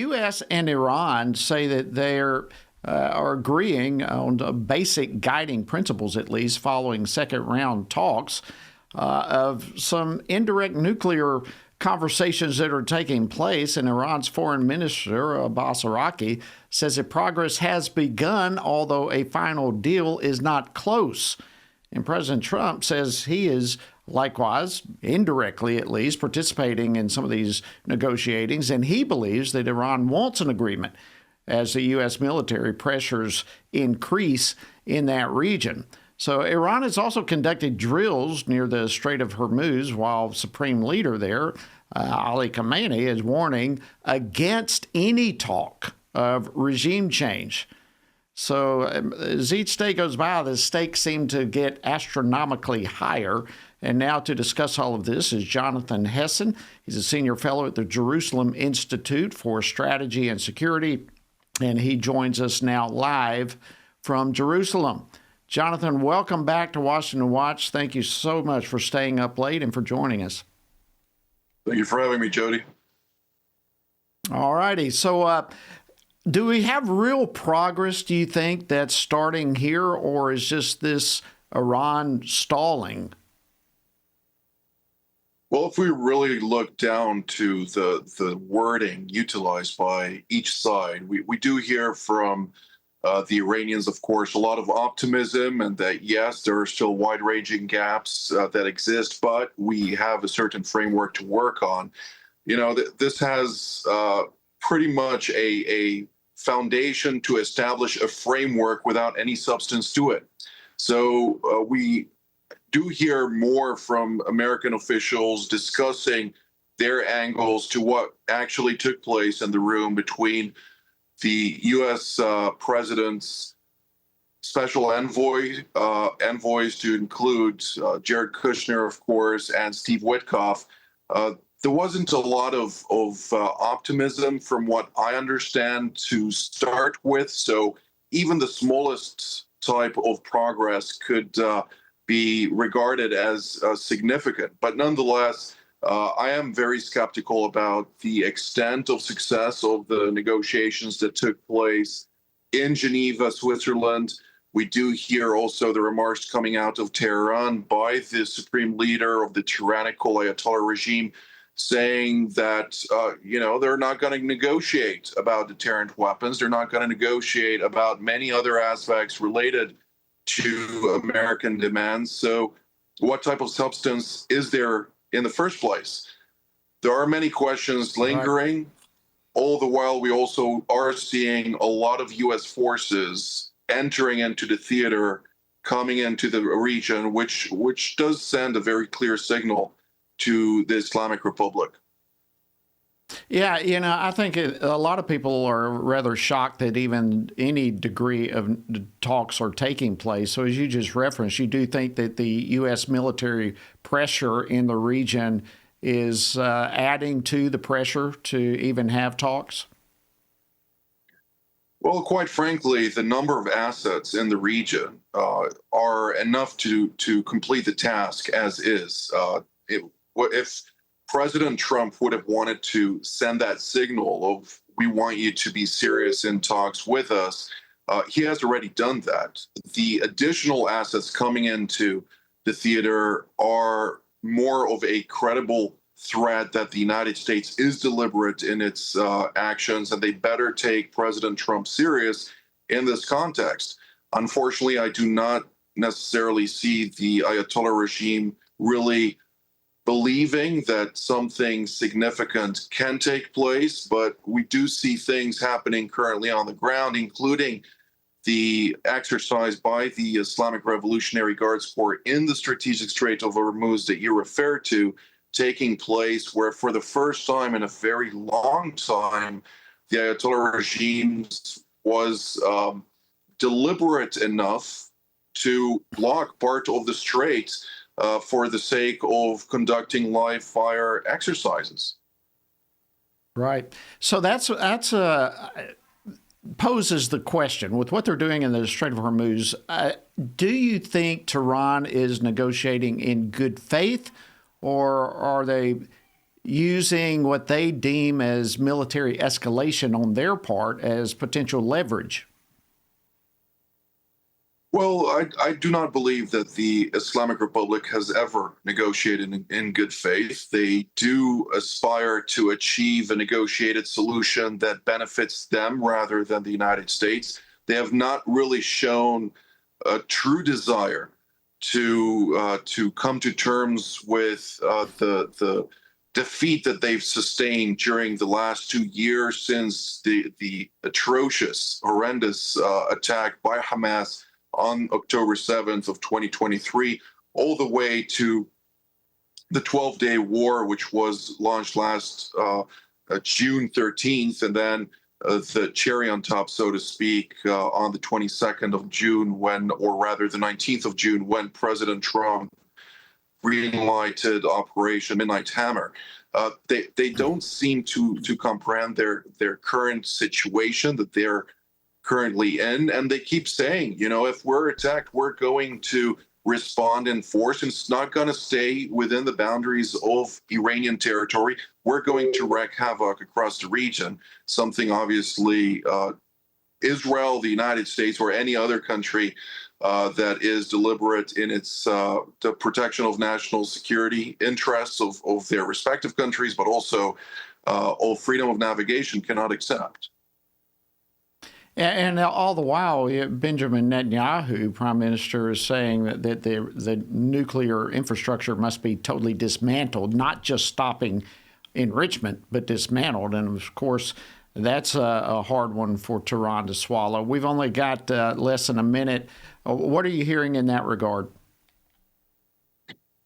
U.S. and Iran say that they're are agreeing on the basic guiding principles, at least following second round talks of some indirect nuclear conversations that are taking place. And Iran's foreign minister, Abbas Araki, says that progress has begun, although a final deal is not close. And President Trump says he is likewise, indirectly at least, participating in some of these negotiatings, and he believes that Iran wants an agreement as the U.S. military pressures increase in that region. So Iran has also conducted drills near the Strait of Hormuz, while Supreme Leader there, Ali Khamenei, is warning against any talk of regime change. So as each day goes by, the stakes seem to get astronomically higher. And now to discuss all of this is Jonathan Hessen. He's a senior fellow at the Jerusalem Institute for Strategy and Security, and he joins us now live from Jerusalem. Jonathan, welcome back to Washington Watch. Thank you so much for staying up late and for joining us. Thank you for having me, Jody. All righty. So do we have real progress, do you think, that's starting here, or is just this Iran stalling? Well, if we really look down to the wording utilized by each side, we do hear from the Iranians, of course, a lot of optimism, and that, yes, there are still wide-ranging gaps that exist, but we have a certain framework to work on. You know, this has pretty much a foundation to establish a framework without any substance to it. So we do hear more from American officials discussing their angles to what actually took place in the room between the U.S. President's special envoys to include Jared Kushner, of course, and Steve Witkoff. There wasn't a lot of optimism from what I understand to start with. So even the smallest type of progress could be regarded as significant. But nonetheless, I am very skeptical about the extent of success of the negotiations that took place in Geneva, Switzerland. We do hear also the remarks coming out of Tehran by the supreme leader of the tyrannical Ayatollah regime, saying that, they're not going to negotiate about deterrent weapons. They're not going to negotiate about many other aspects related to American demands. So what type of substance is there in the first place? There are many questions lingering. Right. All the while, we also are seeing a lot of U.S. forces entering into the theater, coming into the region, which does send a very clear signal to the Islamic Republic. Yeah, I think a lot of people are rather shocked that even any degree of talks are taking place. So as you just referenced, you do think that the U.S. military pressure in the region is adding to the pressure to even have talks? Well, quite frankly, the number of assets in the region are enough to complete the task as is. If President Trump would have wanted to send that signal of, we want you to be serious in talks with us, he has already done that. The additional assets coming into the theater are more of a credible threat that the United States is deliberate in its actions, and they better take President Trump serious in this context. Unfortunately, I do not necessarily see the Ayatollah regime really believing that something significant can take place, but we do see things happening currently on the ground, including the exercise by the Islamic Revolutionary Guards Corps in the strategic Strait of Hormuz that you referred to, taking place, where for the first time in a very long time, the Ayatollah regime was deliberate enough to block part of the strait for the sake of conducting live fire exercises. Right. So that's poses the question, with what they're doing in the Strait of Hormuz, do you think Tehran is negotiating in good faith, or are they, using what they deem as military escalation on their part as potential leverage? Well, I do not believe that the Islamic Republic has ever negotiated in good faith. They do aspire to achieve a negotiated solution that benefits them rather than the United States. They have not really shown a true desire to come to terms with the defeat that they've sustained during the last 2 years since the atrocious, horrendous attack by Hamas on October 7th of 2023, all the way to the 12-day war, which was launched last June 13th, and then the cherry on top, so to speak, on the 22nd of June, or rather the 19th of June, when President Trump greenlighted Operation Midnight Hammer. They don't seem to comprehend their current situation that they're currently in, and they keep saying, if we're attacked, we're going to respond in force, and it's not going to stay within the boundaries of Iranian territory. We're going to wreak havoc across the region, something obviously Israel, the United States, or any other country that is deliberate in its the protection of national security interests of their respective countries, but also of freedom of navigation cannot accept. And all the while, Benjamin Netanyahu, prime minister, is saying that the nuclear infrastructure must be totally dismantled, not just stopping enrichment, but dismantled. And of course, that's a hard one for Tehran to swallow. We've only got less than a minute. What are you hearing in that regard?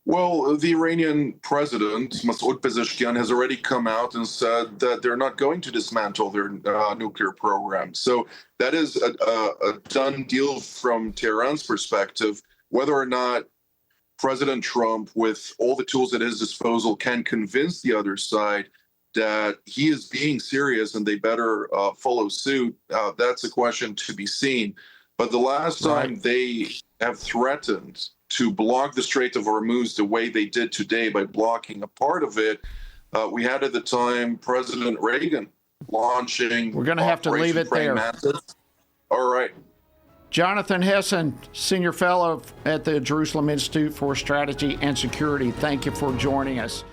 Well, the Iranian president, Masoud Pezeshkian, has already come out and said that they're not going to dismantle their nuclear program. So that is a done deal from Tehran's perspective. Whether or not President Trump, with all the tools at his disposal, can convince the other side that he is being serious and they better follow suit, that's a question to be seen. But the last time they have threatened to block the Strait of Hormuz the way they did today by blocking a part of it, we had at the time President Reagan launching. We're going to have to leave it there. All right. Jonathan Hessen, Senior Fellow at the Jerusalem Institute for Strategy and Security, thank you for joining us.